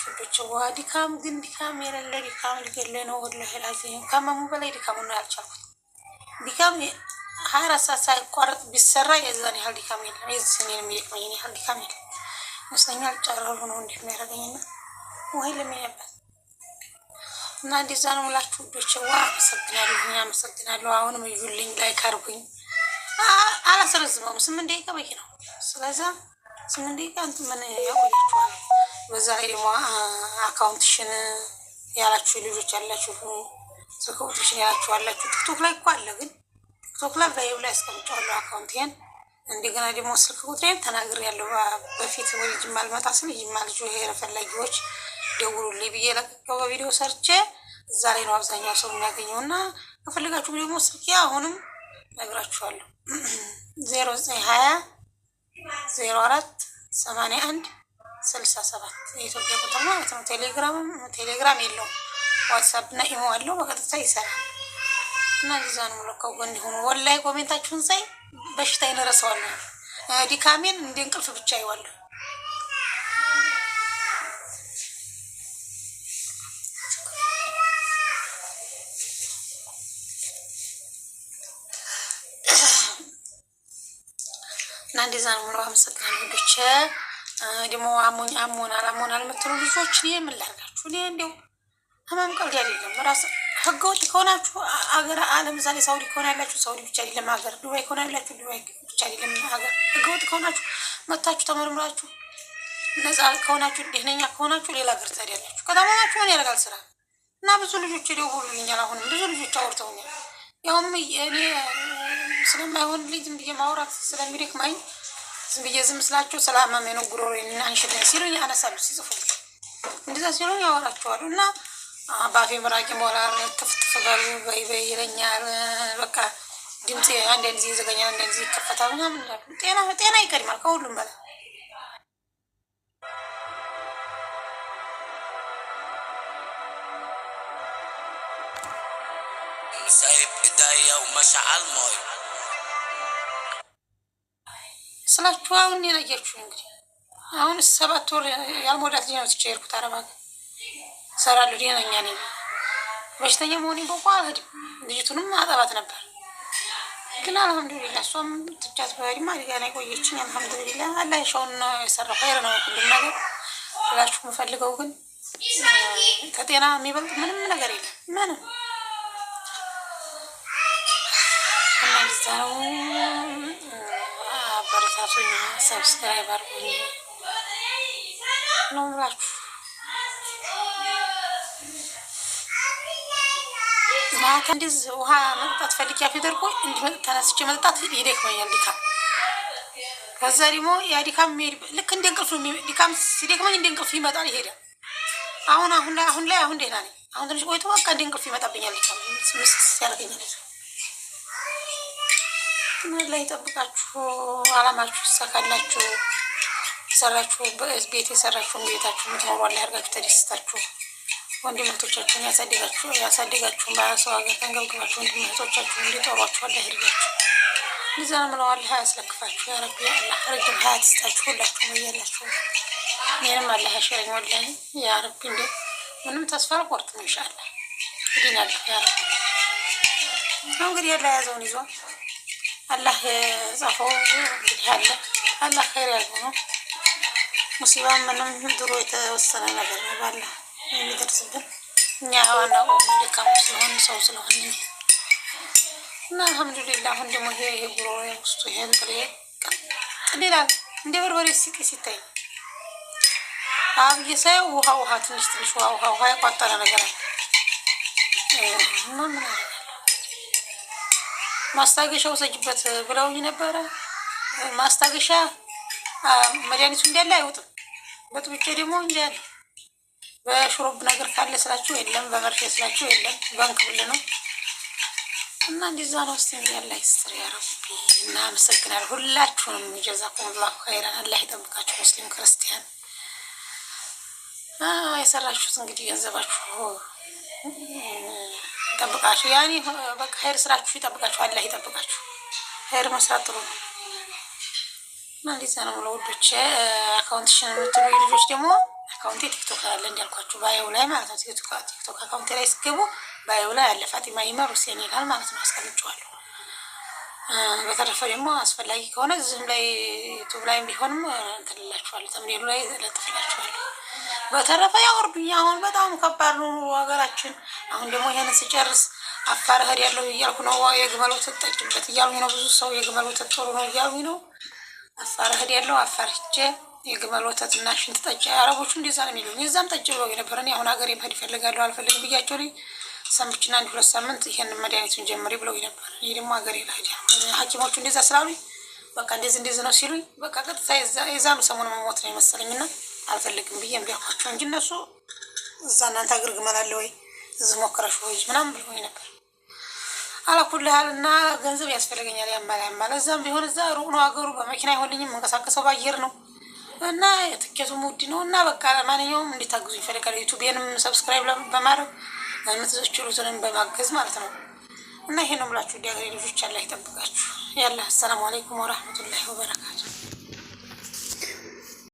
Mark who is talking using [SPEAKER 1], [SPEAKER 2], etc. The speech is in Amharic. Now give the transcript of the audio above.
[SPEAKER 1] ልጆች ዋ ድካም ግን ድካም የሌለ ድካም ሊገለ ነው። ወላሂ ላዚም ከመሙ በላይ ድካሙ ነው ያልቻልኩት። ድካም 24 ሰዓት ሳይቋረጥ ቢሰራ የዛን ያህል ድካም የለም። የዚህን የሚደክመኝ ያህል ድካም የለም ይመስለኛል። ጨረሩ ነው እንዲህ የሚያደርገኝና ወይ ለሚያበት እና እንደዛ ነው የምላችሁ ልጆች ዋ አመሰግናለሁ። አመሰግናለሁ። አሁንም እዩልኝ፣ ላይክ አድርጉኝ። አላስረዝመውም 8 ደቂቃ በቂ ነው። ስለዛ 8 ደቂቃ እንትን ምን ያቆያችኋል። በዛ ላይ ደግሞ አካውንትሽን ያላችሁ ልጆች ያላችሁ ስልክ ቁጥርሽን ያላችሁ አላችሁ። ቲክቶክ ላይ እኮ አለ፣ ግን ቲክቶክ ላይ ላይቭ ላይ አስቀምጫለሁ አካውንቴን። እንደገና ደግሞ ስልክ ቁጥሬን ተናግሬያለሁ። በፊት ወደ ጅማ ልመጣ ስል ጅማ ልጁ ሄረ ፈላጊዎች ደውሉልኝ ብዬ ለቀቀው በቪዲዮ ሰርቼ እዛ ላይ ነው አብዛኛው ሰው የሚያገኘው። እና ከፈለጋችሁ ደግሞ ስልክ አሁንም ነግራችኋለሁ 0920 04 81 67 የኢትዮጵያ ቁጥር ማለት ነው። ቴሌግራም የለውም፣ ዋትሳፕ እና ኢሞ አለው። በቀጥታ ይሰራል። እና ጊዛ ነው ለካው ጎን ሆኖ ወላይ ኮሜንታችሁን ሳይ በሽታ ይነረሰዋለሁ። ድካሜን እንደ እንቅልፍ ብቻ ይዋለሁ። እና እንደዛ ነው የምለው። አመሰግናለሁ ልጆች። ደግሞ አሞናል የምትሉ ልጆች እኔ ምን ላድርጋችሁ? እኔ እንዲያው ህመም ቀልድ አይደለም። ራስ ህገወጥ ከሆናችሁ አገር ለምሳሌ ሳውዲ ከሆነ ያላችሁ ሳውዲ ብቻ አይደለም ሀገር፣ ዱባይ ከሆነ ያላችሁ ዱባይ ብቻ አይደለም ሀገር። ህገወጥ ከሆናችሁ መታችሁ ተመርምራችሁ ነፃ ከሆናችሁ ደህነኛ ከሆናችሁ ሌላ ሀገር ትሄዳላችሁ። ከታመማችሁ ምን ያደርጋል ስራ። እና ብዙ ልጆች ደውሉልኛል። አሁንም ብዙ ልጆች አውርተውኛል። ያውም እኔ ስለማይሆን ልጅ ዝም ብዬ ማውራት ስለሚደክመኝ ዝም ብዬ ዝም ስላቸው ስላመመኝ ነው ጉሮሮዬን አንሽልኝ ሲሉኝ ያነሳሉ። ሲጽፉልኝ እንደዛ ሲሉኝ ያወራቸዋለሁ። እና ባፌ ምራቂ ሞላ ትፍትፍ በሉ በይ ይለኛል። በቃ ድምፄ አንዳንድ ጊዜ ይዘገኛል፣ አንዳንድ ጊዜ ይከፈታል ምናምን። ጤና ይቀድማል ከሁሉም በላይ። ስላችሁ አሁን የለያችሁ እንግዲህ አሁን 7 ወር ያልሞላት ልጅ ነው ትቼ የሄድኩት አረብ ሀገር እሰራለሁ። ደህነኛ ነኝ። በሽተኛ መሆኔን በቋ አልሄድም። ልጅቱንም አጠባት ነበር፣ ግን አልሐምዱሊላ እሷም ትቻት በሄድማ አዲጋ ላይ ቆየችኝ። አልሐምዱሊላ አላህ ሻውን ነው የሰራው፣ ኸይር ነው ሁሉም ነገር ብላችሁ የምፈልገው። ግን ከጤና የሚበልጥ ምንም ነገር የለም ምንም። እና ጊዜ ነው አበረታቱኝ፣ ሰብስክራይብ አድርጉኝ ነው ምላችሁ። ማታ እንደዚህ ውሃ መጠጣት ፈልጌ አፌ ደርቆ እንዲህ ተነስቼ መጠጣት ይደክመኛል፣ ድካም። ከዛ ደግሞ ያ ድካም ልክ እንደ እንቅልፍ ድካም ሲደክመኝ እንደ እንቅልፍ ይመጣል ይሄዳል። አሁን ደህና ነኝ። አሁን ትንሽ ቆይቶ በቃ እንደ እንቅልፍ ይመጣብኛል ድካም፣ ምስ ያደርገኛል። ላይ ጠብቃችሁ አላማችሁ ይሳካላችሁ። የሰራችሁ ቤት የሰራችሁን ቤታችሁ የምትኖሩ አላህ ያርጋችሁ፣ ተደስታችሁ ወንድሞቻችሁን ያሳደጋችሁን በሰው ሀገር ተንገብግባችሁ ወንድሞቻችሁ እንዲጦሯችሁ አላህ ያርጋችሁ። እንደዛ ነው የምለው። አላህ ያስለክፋችሁ ያ ረቢ። አላህ ረጅም ሀያት ይስጣችሁ ሁላችሁ እያላችሁ። እኔንም አላህ ያሽረኝ ወላሂ ያ ረቢ። እንደ ምንም ተስፋ አልቆርጥም ኢንሻአላህ እድናለሁ ያ ረቢ። እንግዲህ ያለ ያዘውን ይዟል አላህ የጻፈው እንግዲህ አለ። አላህ ኸይር ያለው ነው። ሙሲባ ምንም ድሮ የተወሰነ ነገር ነው ባላ የሚደርስብን እኛ ዋና ደካማ ስለሆን ሰው ስለሆን እና አልሐምዱሊላህ። አሁን ደግሞ ይሄ ጉሮሮ ውስጡ ይሄን ጥሬ ይላል እንደ በርበሬ ሲታይ አብዬ ሳየው ውሃ ትንሽ ውሃ የቋጠረ ነገር አለ እና ምን አለ ማስታገሻ ውሰጅበት ብለውኝ ነበረ። ማስታገሻ መድኃኒቱ እንዳለ አይወጥም። በጥብጬ ደግሞ እንጃ በሽሮብ ነገር ካለ ስላችሁ የለም፣ በመርፌ ስላችሁ የለም፣ በእንክብል ነው እና እንደዛ ነው። እስቲ እንግዲህ አላህ ይስጥር ያ ረቢ። እና አመሰግናለሁ ሁላችሁንም። ጀዛኩሙላሁ ኸይራን። አላህ ይጠብቃችሁ ሙስሊም ክርስቲያን። የሰራችሁት እንግዲህ ገንዘባችሁ ይጠብቃችሁ። ያኔ በቃ ኸይር ስራችሁ ይጠብቃችሁ፣ አላህ ይጠብቃችሁ። ኸይር መስራት ጥሩ ነው እና እንደዛ ነው ለውዶች። አካውንትሽን የምትሉ ልጆች ደግሞ አካውንቴ ቲክቶክ አለ እንዳልኳችሁ ባየው ላይ ማለት ነው። ቲክቶክ አካውንቴ ላይ ስገቡ ባየው ላይ አለ ፋጢማ ይመር ሁሴን ይላል ማለት ነው። አስቀምጬዋለሁ። በተረፈ ደግሞ አስፈላጊ ከሆነ እዚህም ላይ ዩቱብ ላይም ቢሆንም እንትንላችኋለሁ፣ ተምኔሉ ላይ ለጥፍላችኋለሁ። በተረፈ ያወርዱኝ። አሁን በጣም ከባድ ነው ሀገራችን። አሁን ደግሞ ይሄንን ስጨርስ አፋር እሄዳለሁ እያልኩ ነው። የግመል ወተት ጠጭበት እያሉኝ ነው። ብዙ ሰው የግመል ወተት ጥሩ ነው እያሉኝ ነው። አፋር እሄዳለሁ። አፋር ሂጄ የግመል ወተት እና ሽንት ጠጭ። አረቦቹ እንደዛ ነው የሚሉኝ። የዛም ጠጭ ብለው የነበረ እኔ አሁን ሀገሬ መሄድ እፈልጋለሁ አልፈልግም ብያቸው ላይ ሰምችና 1-2 ሳምንት ይሄንን መድኃኒቱን ጀምሪ ብለው ነበር። ይህ ደግሞ ሀገሬ ላይ ሐኪሞቹ እንደዛ ስላሉኝ በቃ እንደዚህ ነው ሲሉኝ በቃ ቀጥታ የዛኑ ሰሞኑ መሞት ነው የመሰለኝና አልፈልግም ብዬ እምቢ አልኳቸው እንጂ እነሱ እዛ እናንተ አገር ግመል አለ ወይ እዚህ ሞከረሽ ወይ ምናምን ብለውኝ ነበር። አላኩል ያህል እና ገንዘብ ያስፈልገኛል። ያማል እዛም ቢሆን እዛ ሩቅ ነው ሀገሩ። በመኪና አይሆንልኝም፣ መንቀሳቀሰው በአየር ነው እና ትኬቱም ውድ ነው እና በቃ ማንኛውም እንዲታግዙ ይፈልጋል። ዩቱቤንም ሰብስክራይብ በማድረግ የምትችሉትንም በማገዝ ማለት ነው። እና ይሄ ነው የምላችሁ። እንዲ ሀገሬ ልጆች አላህ ይጠብቃችሁ። ያለ አሰላሙ አለይኩም ወራህመቱላሂ ወበረካቱ።